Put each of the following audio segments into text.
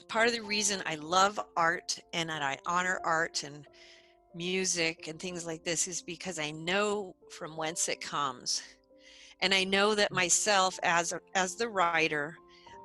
part of the reason I love art and that I honor art and music and things like this is because I know from whence it comes. And I know that myself as the writer,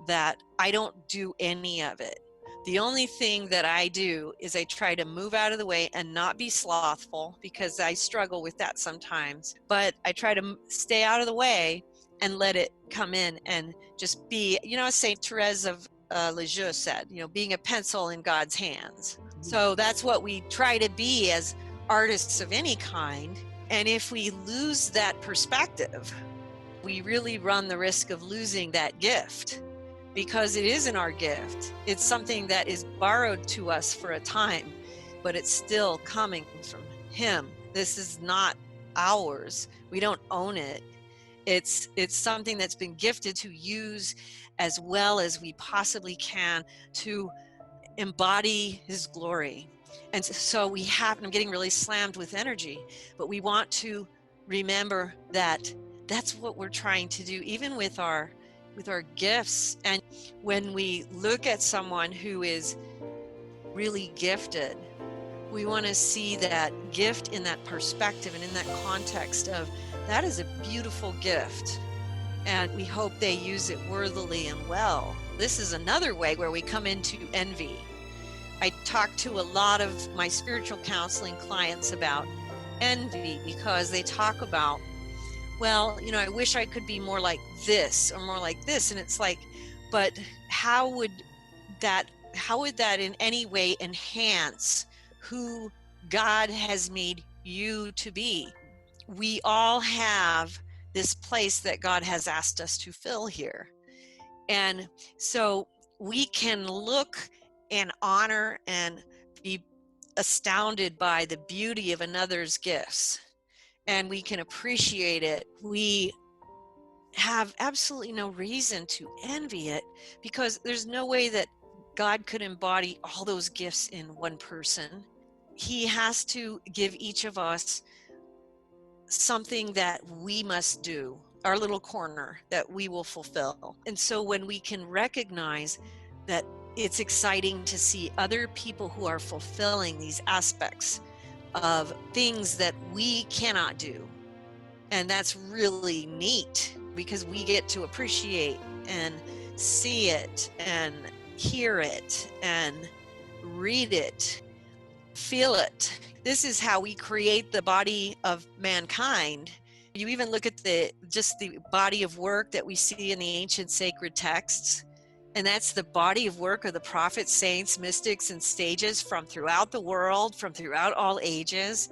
that I don't do any of it. The only thing that I do is I try to move out of the way and not be slothful, because I struggle with that sometimes. But I try to stay out of the way and let it come in and just be, as Saint Therese of Lisieux said, being a pencil in God's hands. So that's what we try to be as artists of any kind. And if we lose that perspective, we really run the risk of losing that gift, because it isn't our gift. It's something that is borrowed to us for a time, but it's still coming from Him. This is not ours. We don't own it. It's something that's been gifted to use as well as we possibly can to embody His glory. And so we have, and I'm getting really slammed with energy, but we want to remember that that's what we're trying to do, even with our gifts. And when we look at someone who is really gifted, we want to see that gift in that perspective and in that context of that is a beautiful gift, and we hope they use it worthily and well. This is another way where we come into envy. I talk to a lot of my spiritual counseling clients about envy, because they talk about, well, I wish I could be more like this or more like this. And it's like, but how would that in any way enhance who God has made you to be? We all have this place that God has asked us to fill here. And so we can look and honor and be astounded by the beauty of another's gifts, and we can appreciate it. We have absolutely no reason to envy it, because there's no way that God could embody all those gifts in one person. He has to give each of us something that we must do, our little corner that we will fulfill. And so when we can recognize that, it's exciting to see other people who are fulfilling these aspects of things that we cannot do. And that's really neat, because we get to appreciate and see it and hear it and read it, feel it. This is how we create the body of mankind. You even look at the body of work that we see in the ancient sacred texts. And that's the body of work of the prophets, saints, mystics, and sages from throughout the world, from throughout all ages.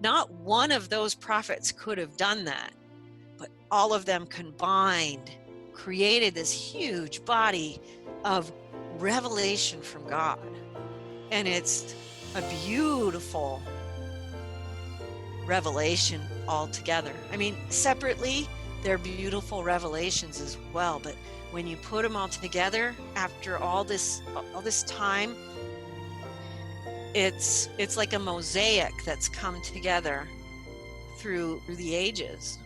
Not one of those prophets could have done that, but all of them combined created this huge body of revelation from God. And it's a beautiful revelation altogether. I mean, separately, they're beautiful revelations as well, but when you put them all together after all this time, it's like a mosaic that's come together through the ages.